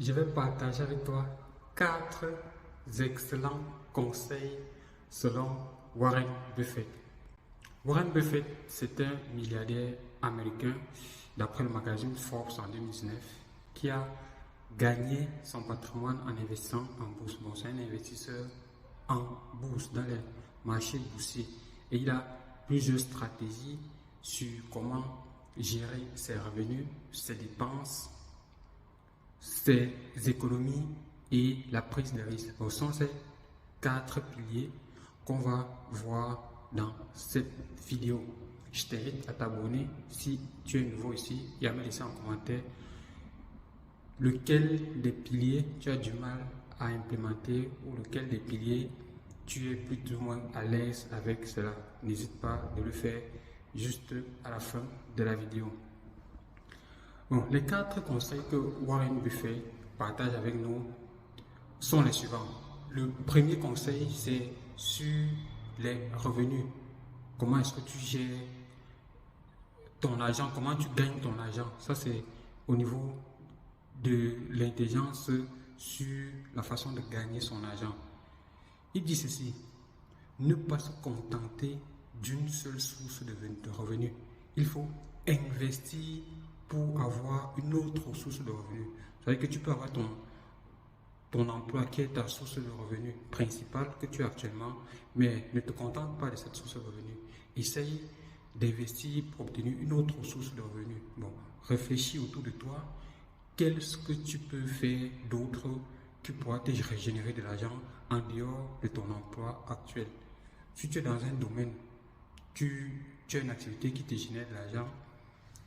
Je vais partager avec toi quatre excellents conseils selon Warren Buffett. Warren Buffett, c'est un milliardaire américain, d'après le magazine Forbes en 2019, qui a gagné son patrimoine en investissant en bourse. Bon, c'est un investisseur en bourse, dans les marchés boursiers. Et il a plusieurs stratégies sur comment gérer ses revenus, ses dépenses, ses économies et la prise de risque. Ce sont ces quatre piliers qu'on va voir dans cette vidéo. Je t'invite à t'abonner si tu es nouveau ici et à me laisser en commentaire lequel des piliers tu as du mal à implémenter ou lequel des piliers tu es plus ou moins à l'aise avec cela. N'hésite pas de le faire juste à la fin de la vidéo. Bon, les quatre conseils que Warren Buffett partage avec nous sont les suivants. Le premier conseil, c'est sur les revenus. Comment est-ce que tu gères ton argent? Comment tu gagnes ton argent? Ça, c'est au niveau de l'intelligence sur la façon de gagner son argent. Il dit ceci: ne pas se contenter d'une seule source de revenus. Il faut investir pour avoir une autre source de revenus. C'est-à-dire que tu peux avoir ton emploi qui est ta source de revenus principale que tu as actuellement, mais ne te contente pas de cette source de revenus. Essaye d'investir pour obtenir une autre source de revenus. Bon, réfléchis autour de toi. Qu'est-ce que tu peux faire d'autre qui pourra te régénérer de l'argent en dehors de ton emploi actuel? Si tu es dans un domaine, tu as une activité qui te génère de l'argent,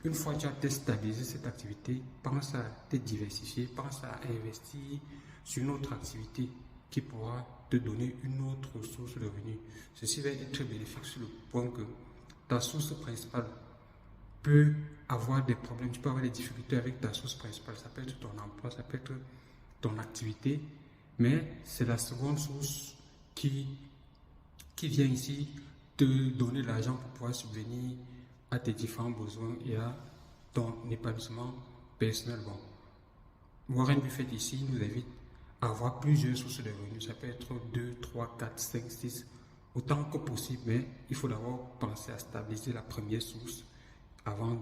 une fois que tu as stabilisé cette activité, pense à te diversifier, pense à investir sur une autre activité qui pourra te donner une autre source de revenus. Ceci va être très bénéfique sur le point que ta source principale peut avoir des problèmes, tu peux avoir des difficultés avec ta source principale. Ça peut être ton emploi, ça peut être ton activité, mais c'est la seconde source qui vient ici te donner l'argent pour pouvoir subvenir à tes différents besoins et à ton épanouissement personnel. Bon, Warren Buffett ici nous invite à avoir plusieurs sources de revenus. Ça peut être 2, 3, 4, 5, 6, autant que possible, mais il faut d'abord penser à stabiliser la première source avant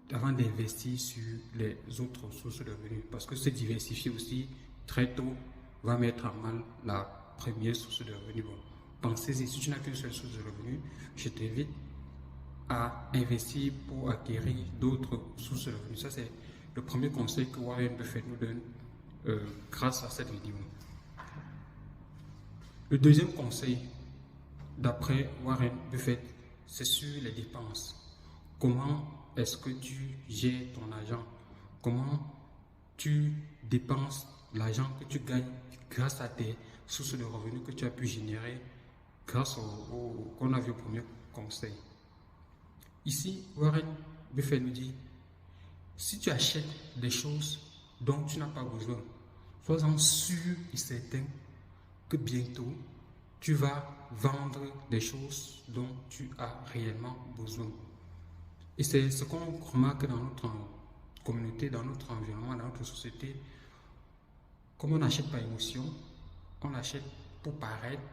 d'investir sur les autres sources de revenus. Parce que se diversifier aussi très tôt va mettre à mal la première source de revenus. Bon, pensez-y, si tu n'as qu'une seule source de revenus, je t'invite à investir pour acquérir d'autres sources de revenus. Ça, c'est le premier conseil que Warren Buffett nous donne grâce à cette vidéo. Le deuxième conseil, d'après Warren Buffett, c'est sur les dépenses. Comment est-ce que tu gères ton argent? Comment tu dépenses l'argent que tu gagnes grâce à tes sources de revenus que tu as pu générer grâce qu'on a vu au premier conseil? Ici, Warren Buffett nous dit, si tu achètes des choses dont tu n'as pas besoin, sois-en sûr et certain que bientôt, tu vas vendre des choses dont tu as réellement besoin. Et c'est ce qu'on remarque dans notre communauté, dans notre environnement, dans notre société. Comme on n'achète par émotion, on achète pour paraître,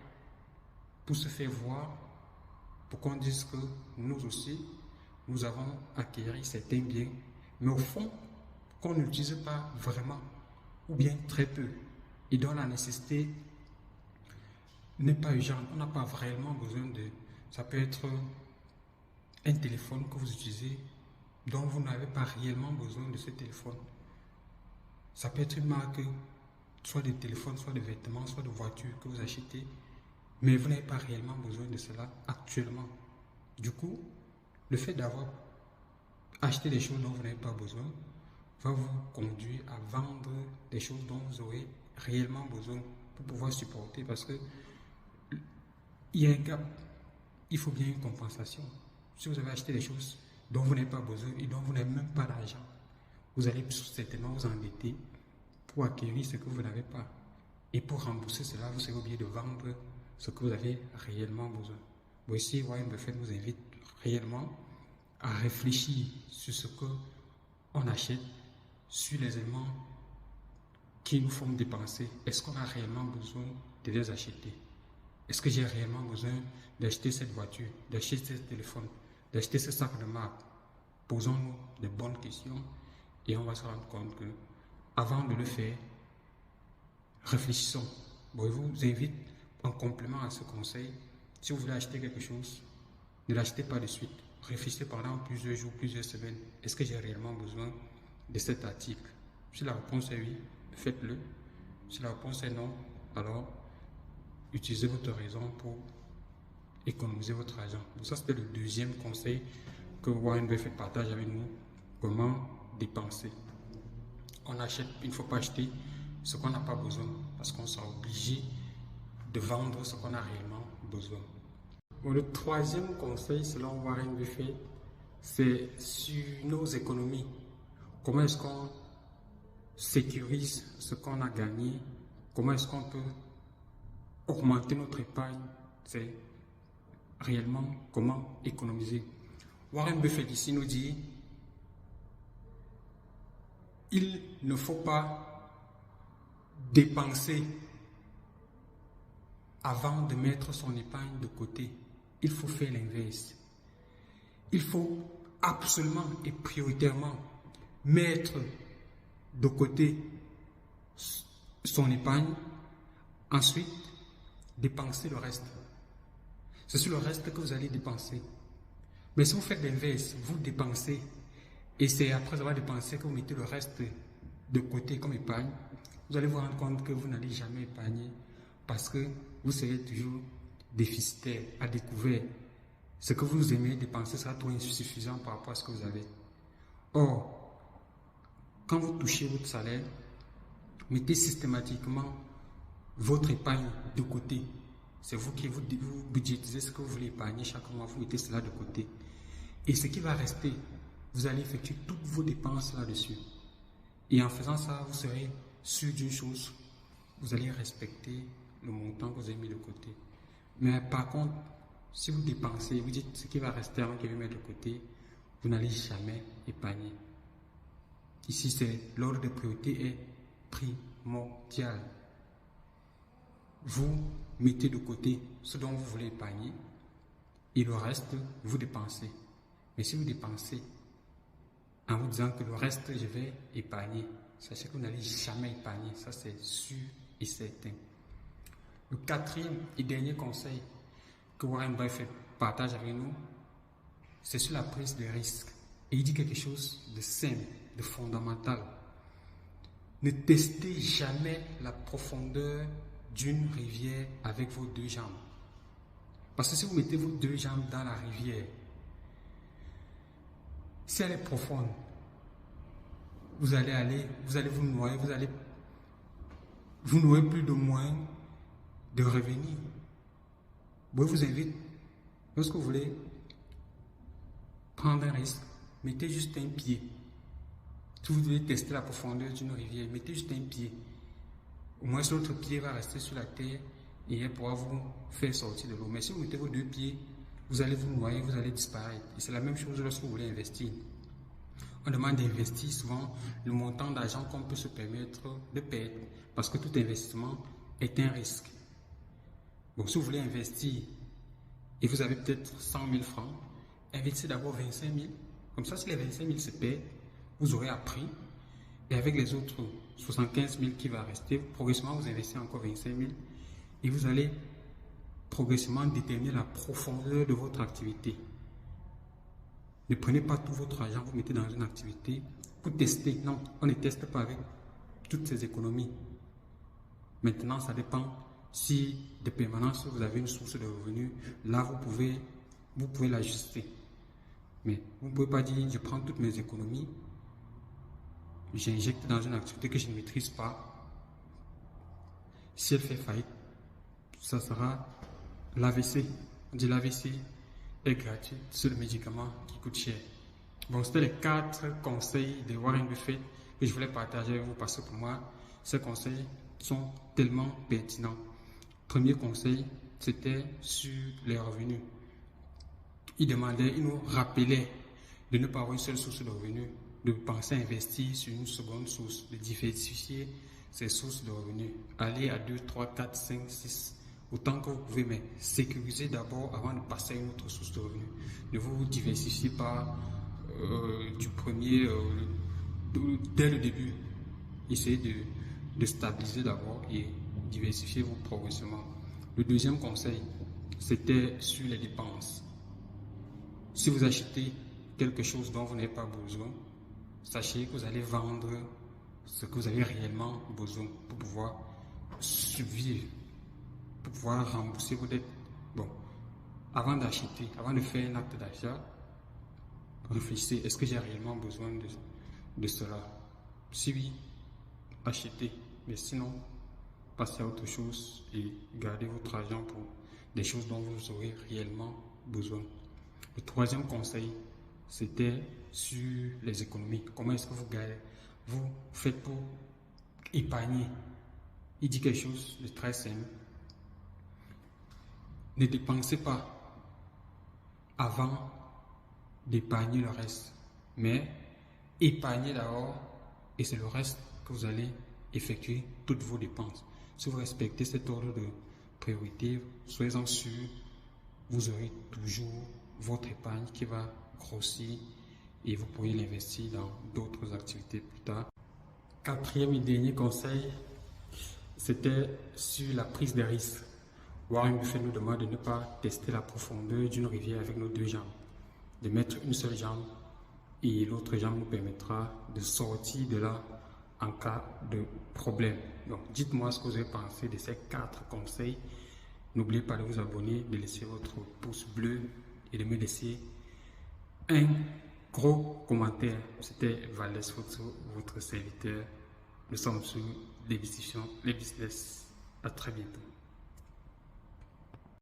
pour se faire voir, pour qu'on dise que nous aussi, nous avons acquis certains biens, mais au fond, qu'on n'utilise pas vraiment, ou bien très peu, et dont la nécessité n'est pas urgente. On n'a pas vraiment besoin de... Ça peut être un téléphone que vous utilisez dont vous n'avez pas réellement besoin de ce téléphone. Ça peut être une marque, soit de téléphone, soit de vêtements, soit de voitures que vous achetez, mais vous n'avez pas réellement besoin de cela actuellement. Du coup, le fait d'avoir acheté des choses dont vous n'avez pas besoin va vous conduire à vendre des choses dont vous aurez réellement besoin pour pouvoir supporter, parce que il y a un gap, il faut bien une compensation. Si vous avez acheté des choses dont vous n'avez pas besoin et dont vous n'avez même pas d'argent, vous allez certainement vous endetter pour acquérir ce que vous n'avez pas. Et pour rembourser cela, vous serez obligé de vendre ce que vous avez réellement besoin. Bon, ici, Warren Buffett nous invite réellement à réfléchir sur ce qu'on achète, sur les éléments qui nous font dépenser, est-ce qu'on a réellement besoin de les acheter? Est-ce que j'ai réellement besoin d'acheter cette voiture, d'acheter ce téléphone, d'acheter ce sac de marque? Posons-nous de bonnes questions et on va se rendre compte que, avant de le faire, réfléchissons. Bon, je vous invite, en complément à ce conseil, si vous voulez acheter quelque chose, ne l'achetez pas de suite. Réfléchissez pendant plusieurs jours, plusieurs semaines. Est-ce que j'ai réellement besoin de cet article? Si la réponse est oui, faites-le. Si la réponse est non, alors utilisez votre raison pour économiser votre argent. Donc ça, c'était le deuxième conseil que Warren Buffett partage avec nous. Comment dépenser. On achète, il ne faut pas acheter ce qu'on n'a pas besoin parce qu'on sera obligé de vendre ce qu'on a réellement besoin. Bon, le troisième conseil, selon Warren Buffett, c'est sur nos économies. Comment est-ce qu'on sécurise ce qu'on a gagné? Comment est-ce qu'on peut augmenter notre épargne? C'est réellement comment économiser. Warren Buffett ici nous dit, il ne faut pas dépenser avant de mettre son épargne de côté. Il faut faire l'inverse. Il faut absolument et prioritairement mettre de côté son épargne, ensuite dépenser le reste. C'est sur le reste que vous allez dépenser. Mais si vous faites l'inverse, vous dépensez et c'est après avoir dépensé que vous mettez le reste de côté comme épargne, vous allez vous rendre compte que vous n'allez jamais épargner parce que vous serez toujours déficitaire, à découvert. Ce que vous aimez dépenser sera trop insuffisant par rapport à ce que vous avez. Or, quand vous touchez votre salaire, mettez systématiquement votre épargne de côté. C'est vous qui vous budgétisez ce que vous voulez épargner chaque mois, vous mettez cela de côté. Et ce qui va rester, vous allez effectuer toutes vos dépenses là-dessus. Et en faisant ça, vous serez sûr d'une chose, vous allez respecter le montant que vous avez mis de côté. Mais par contre, si vous dépensez, vous dites ce qui va rester avant que vous mettez de côté, vous n'allez jamais épargner. Ici, c'est l'ordre de priorité est primordial. Vous mettez de côté ce dont vous voulez épargner et le reste, vous dépensez. Mais si vous dépensez en vous disant que le reste, je vais épargner, sachez que vous n'allez jamais épargner. Ça, c'est sûr et certain. Le quatrième et dernier conseil que Warren Buffett partage avec nous, c'est sur la prise de risque. Et il dit quelque chose de simple, de fondamental. Ne testez jamais la profondeur d'une rivière avec vos deux jambes. Parce que si vous mettez vos deux jambes dans la rivière, si elle est profonde, vous allez vous noyer, vous n'aurez plus de moyens de revenir. Je vous invite, lorsque vous voulez prendre un risque, mettez juste un pied. Si vous devez tester la profondeur d'une rivière, mettez juste un pied. Au moins, l'autre pied va rester sur la terre et elle pourra vous faire sortir de l'eau. Mais si vous mettez vos deux pieds, vous allez vous noyer, vous allez disparaître. Et c'est la même chose lorsque vous voulez investir. On demande d'investir souvent le montant d'argent qu'on peut se permettre de perdre. Parce que tout investissement est un risque. Donc, si vous voulez investir et vous avez peut-être 100 000 francs, investissez d'abord 25 000. Comme ça, si les 25 000 se perdent, vous aurez appris. Et avec les autres 75 000 qui va rester, progressivement, vous investissez encore 25 000. Et vous allez progressivement déterminer la profondeur de votre activité. Ne prenez pas tout votre argent, vous mettez dans une activité pour tester. Non, on ne teste pas avec toutes ces économies. Maintenant, ça dépend. Si de permanence vous avez une source de revenus, là vous pouvez l'ajuster. Mais vous ne pouvez pas dire je prends toutes mes économies, j'injecte dans une activité que je ne maîtrise pas. Si elle fait faillite, ça sera l'AVC. On dit l'AVC est gratuit, c'est le médicament qui coûte cher. Bon, c'était les 4 conseils de Warren Buffett que je voulais partager avec vous parce que pour moi, ces conseils sont tellement pertinents. Premier conseil, c'était sur les revenus. Il nous rappelait de ne pas avoir une seule source de revenus, de penser à investir sur une seconde source, de diversifier ces sources de revenus. Allez à 2, 3, 4, 5, 6, autant que vous pouvez, mais sécurisez d'abord avant de passer à une autre source de revenus. Ne vous diversifiez pas du premier, dès le début. Essayez de stabiliser d'abord et diversifiez-vous progressivement. Le deuxième conseil, c'était sur les dépenses. Si vous achetez quelque chose dont vous n'avez pas besoin, sachez que vous allez vendre ce que vous avez réellement besoin pour pouvoir survivre, pour pouvoir rembourser vos dettes. Bon, avant d'acheter, avant de faire un acte d'achat, réfléchissez, est-ce que j'ai réellement besoin de cela? Si oui, achetez, mais sinon, passez à autre chose et gardez votre argent pour des choses dont vous aurez réellement besoin. Le troisième conseil, c'était sur les économies. Comment est-ce que vous faites pour épargner? Il dit quelque chose de très simple. Ne dépensez pas avant d'épargner le reste, mais épargnez d'abord et c'est le reste que vous allez effectuer toutes vos dépenses. Si vous respectez cet ordre de priorité, soyez-en sûrs, vous aurez toujours votre épargne qui va grossir et vous pourrez l'investir dans d'autres activités plus tard. Quatrième et dernier conseil, c'était sur la prise des risques. Warren Buffett nous demande de ne pas tester la profondeur d'une rivière avec nos deux jambes, de mettre une seule jambe et l'autre jambe nous permettra de sortir de là en cas de problème. Donc dites-moi ce que vous avez pensé de ces 4 conseils. N'oubliez pas de vous abonner, de laisser votre pouce bleu et de me laisser un gros commentaire. C'était Valdez Photo, votre serviteur. Nous sommes sur les business. À très bientôt.